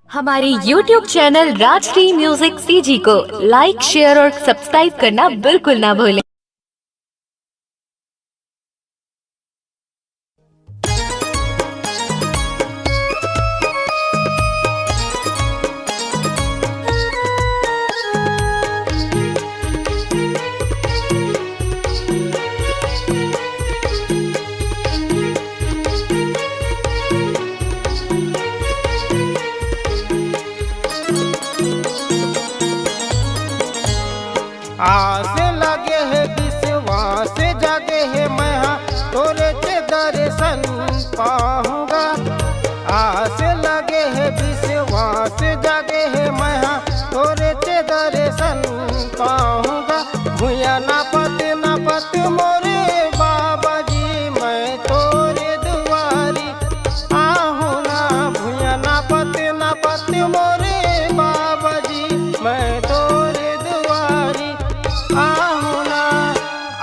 हमारे YouTube channel Rajshri music CG को like, share और सब्सक्राइब करना बिल्कुल ना भूलें। आस लगे है विश्वास जागे है मैं तोरे के दर्शन पाऊंगा। आस लगे है विश्वास जागे है मैं तोरे के दर्शन पाऊंगा। भूया ना पत मोरे बाबा जी मैं तोरे दुआरी आहूँ ना। भूया ना पत मोरे बाबा जी मैं तोरे दुआरी आहूँ ना।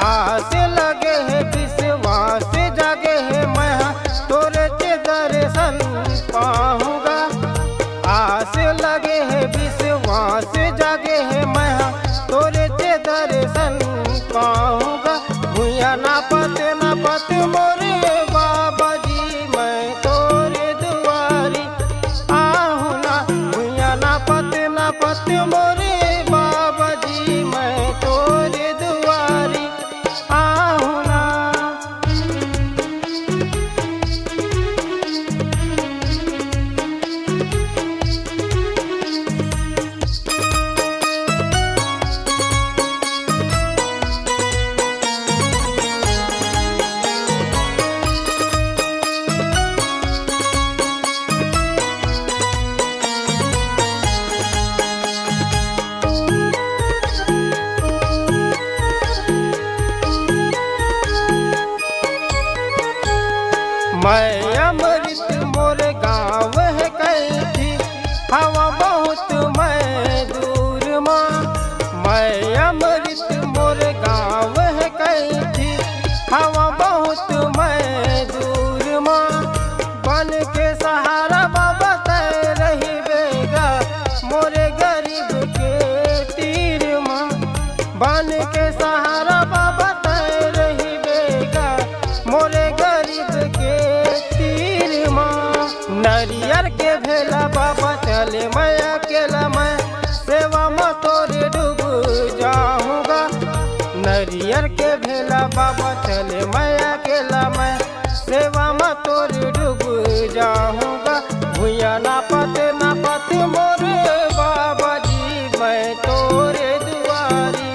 आस लगे है विश्वास जागे है मैं तोरे के दर्शन पाऊंगा। आस लगे है विश्वास जागे है मैं तोरे के दर्शन पाऊंगा। भूया ना पत मोरे बाबा जी मैं तोरे दुआरी आहूँ ना। भूया ना पत मोरे बाबा जी मैं तोरे दुआरी आहूँ ना। मैं अमृत मोर गाँव है कैथी हवा बहुत मैं दूर माँ। मैं अमृत मोर गाँव है कैथी हवा बहुत मैं दूर माँ। बन के सहारा बाबा तय रही बेगा मोरे गरीब के तीर माँ। बन के सहारा बाबा तय रही बेगा मोरे गरीब के तीर माँ। नरियर के भेला बाबा चले मैं अकेला मैं सेवा में तोरे डूब जाऊंगा। नरियर के भेला बाबा चले मैं अकेला मैं सेवा में तोरे डूब जाऊंगा। भूया ना पत मोरे बाबा जी मैं तोरे दुआरी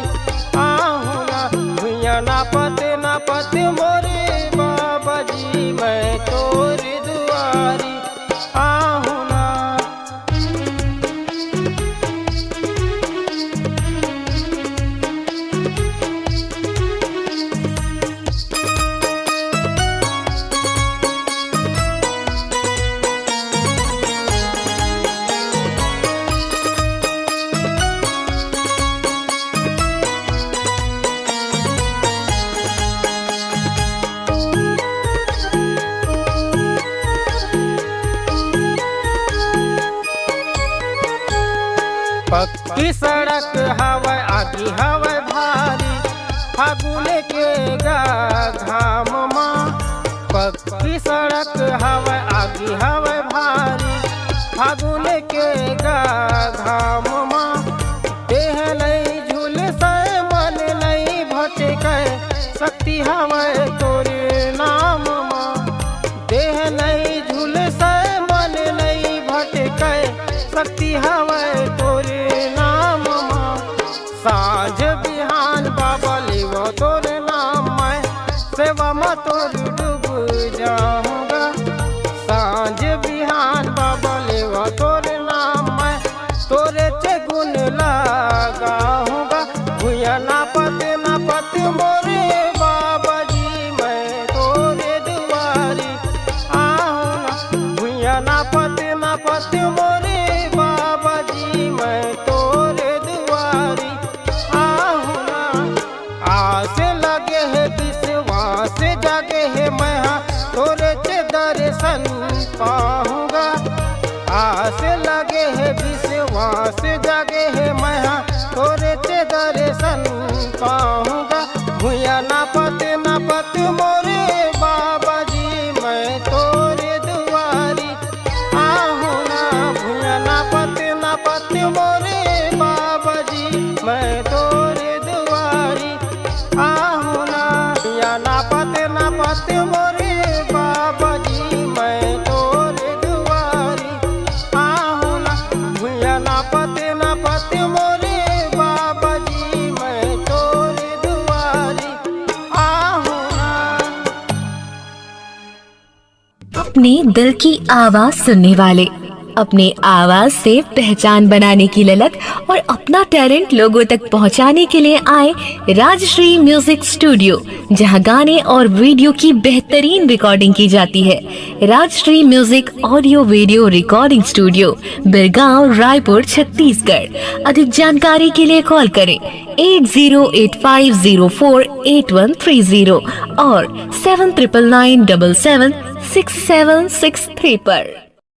आहूँ ना। भूया ना पत मोरे बाबा जी मैं तोरे दुआरी आहूँ ना। पक्की सड़क हवा आगी हवा भारी फागुन के घाम माँ। पक्की सड़क हवा आगी हवा भारी फागुन के घाम माँ। देह नहीं झूल से मन नहीं भटके शक्ति हवा तोरे नाम माँ। देह नहीं झूल से मन नहीं भटके शक्ति हवा तोरे नाम माँ। साँझ बिहान बाबा लेवा तोरे नाम मैं सेवा में तोरे डूब जाऊंगा। साँझ बिहान बाबा लेवा तोरे नाम मैं तोरे चे गुण लगाऊंगा। भूया ना पत मोरे बाबा जी मैं तोरे दुआरी आहूँ ना। भूया ना पत मोरे बाबा जी मैं तोरे दुआरी आहूँ ना। आस लगे है विश्वास जागे है मैं तोरे के दर्शन पाऊंगा। आस लगे है विश्वास जागे है मैं तोरे ते दर्शन पाऊंगा। भूया ना पत मोरे बाबा जी मैं तोरे दुआरी आहूँ ना। भूया ना पत मोरे बाबा जी मैं तोरे दुआरी आहूँ ना। भूया ना पत मोरे बाबा जी मैं तोरे दुआरी आहूँ ना। भूया ना पत मोरे बाबा जी मैं तोरे दुआरी आहूँ ना। अपने दिल की आवाज सुनने वाले, अपने आवाज से पहचान बनाने की ललक और अपना टैलेंट लोगों तक पहुंचाने के लिए आए राजश्री म्यूजिक स्टूडियो, जहां गाने और वीडियो की बेहतरीन रिकॉर्डिंग की जाती है। Rajshri music audio video recording studio, Birgaon, Raipur, Chhattisgarh. अधिक जानकारी के लिए कॉल करें 8085048130 और 7999776763 पर।